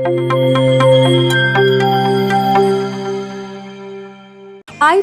Hi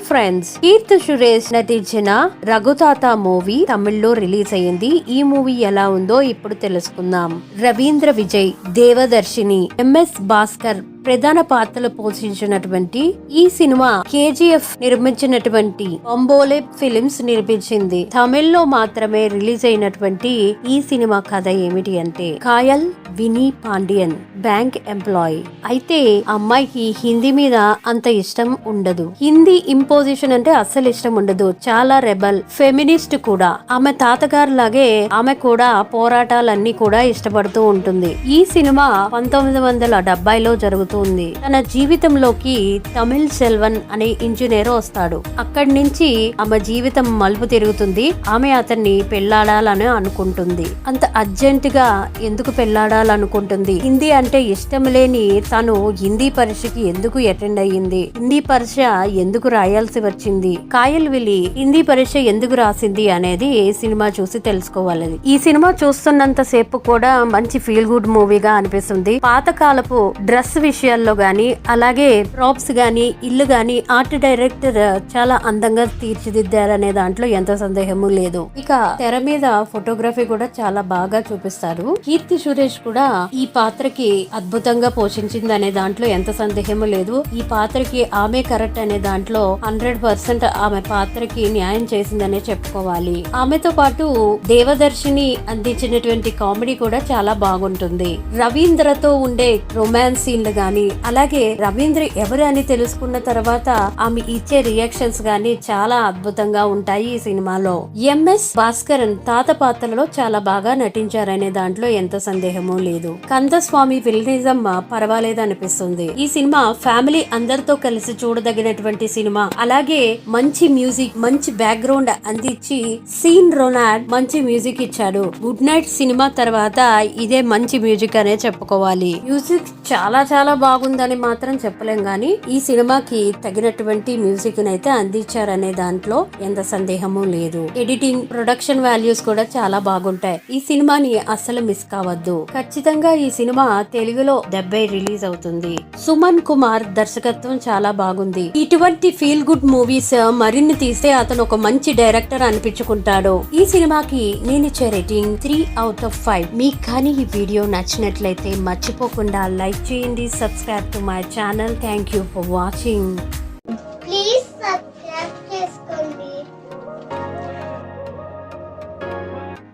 friends, Keerthy Suresh నటించిన రఘుతాత movie తమిళ్లో release అయ్యింది. ఈ మూవీ ఎలా ఉందో ఇప్పుడు తెలుసుకుందాం. రవీంద్ర విజయ్, దేవదర్శిని, ఎంఎస్ భాస్కర్ ప్రధాన పాత్రలు పోషించినటువంటి ఈ సినిమా కేజీఎఫ్ నిర్మించినటువంటి అంబోలే ఫిలిమ్స్ నిర్మించింది. తమిళ్లో మాత్రమే రిలీజ్ అయినటువంటి ఈ సినిమా కథ ఏమిటి అంటే, కాయల్ వినీ పాండియన్ బ్యాంక్ ఎంప్లాయీ అయితే అమ్మాయికి హిందీ మీద అంత ఇష్టం ఉండదు. హిందీ ఇంపోజిషన్ అంటే అస్సలు ఇష్టం ఉండదు. చాలా రెబల్, ఫెమినిస్ట్ కూడా. ఆమె తాతగారు లాగే ఆమె కూడా పోరాటాలన్నీ కూడా ఇష్టపడుతూ ఉంటుంది. ఈ సినిమా 1970లో జరుగుతుంది. తన జీవితంలోకి తమిళ్ సెల్వన్ అనే ఇంజనీర్ వస్తాడు. అక్కడి నుంచి ఆమె జీవితం మలుపు తిరుగుతుంది. ఆమె అతన్ని పెళ్లాడాలని అనుకుంటుంది. అంత అర్జెంట్ గా ఎందుకు పెళ్లాడాలనుకుంటుంది? హిందీ అంటే ఇష్టం లేని తను హిందీ పరీక్షకి ఎందుకు అటెండ్ అయ్యింది? హిందీ పరీక్ష ఎందుకు రాయాల్సి వచ్చింది? కాయల్ విలి హిందీ పరీక్ష ఎందుకు రాసింది అనేది సినిమా చూసి తెలుసుకోవాలి. ఈ సినిమా చూస్తున్నంత సేపు కూడా మంచి ఫీల్ గుడ్ మూవీగా అనిపిస్తుంది. పాతకాలపు డ్రెస్ విషయాల్లో గానీ, అలాగే ప్రాప్స్ గానీ, ఇల్లు గానీ ఆర్ట్ డైరెక్టర్ చాలా అందంగా తీర్చిదిద్దారనే దాంట్లో ఎంత సందేహము లేదు. ఇక తెర మీద ఫోటోగ్రఫీ కూడా చాలా బాగా చూపిస్తారు. కీర్తి సురేష్ కూడా ఈ పాత్రకి అద్భుతంగా పోషించింది అనే దాంట్లో ఎంత సందేహము లేదు. ఈ పాత్రకి ఆమె కరెక్ట్ అనే దాంట్లో 100% ఆమె పాత్రకి న్యాయం చేసిందనే చెప్పుకోవాలి. ఆమెతో పాటు దేవదర్శిని అందించినటువంటి కామెడీ కూడా చాలా బాగుంటుంది. రవీంద్రతో ఉండే రొమాన్స్ సీన్లు గాని, అలాగే రవీంద్ర ఎవరు అని తెలుసుకున్న తర్వాత ఆమె ఇచ్చే రియాక్షన్స్ గాని చాలా అద్భుతంగా ఉంటాయి ఈ సినిమాలో. ఎంఎస్ భాస్కరన్ తాత పాత్రలో చాలా బాగా నటించారనే దాంట్లో ఎంత సందేహము లేదు. కందస్వామి విలనిజం పర్వాలేదు అనిపిస్తుంది. ఈ సినిమా ఫ్యామిలీ అందరితో కలిసి చూడదగినటువంటి సినిమా. అలాగే మంచి మ్యూజిక్, మంచి బ్యాక్గ్రౌండ్ అందించి సీన్ రొనాల్డ్ మంచి మ్యూజిక్ ఇచ్చాడు. గుడ్ నైట్ సినిమా తర్వాత ఇదే మంచి మ్యూజిక్ అనే చెప్పుకోవాలి. మ్యూజిక్ చాలా చాలా బాగుందని మాత్రం చెప్పలేం గానీ ఈ సినిమాకి తగినటువంటి మ్యూజిక్ నైతే అందించారనే దాంట్లో ఎంత సందేహము లేదు. ఎడిటింగ్, ప్రొడక్షన్ వాల్యూస్ కూడా చాలా బాగుంటాయి. ఈ సినిమాని అస్సలు మిస్ కావద్దు. ఖచ్చితంగా ఈ సినిమా తెలుగులో 70 రిలీజ్ అవుతుంది. సుమన్ కుమార్ దర్శకత్వం చాలా బాగుంది. ఇటువంటి ఫీల్ గుడ్ మూవీస్ మరిన్ని తీస్తే అతను ఒక మంచి డైరెక్టర్ అనిపించుకుంటాడు. ఈ సినిమాకి నేను ఇచ్చే రేటింగ్ 3/5. మీకు కానీ ఈ వీడియో నచ్చినట్లయితే మర్చిపోకుండా లైక్ చేయండి. Subscribe to my channel. Thank you for watching.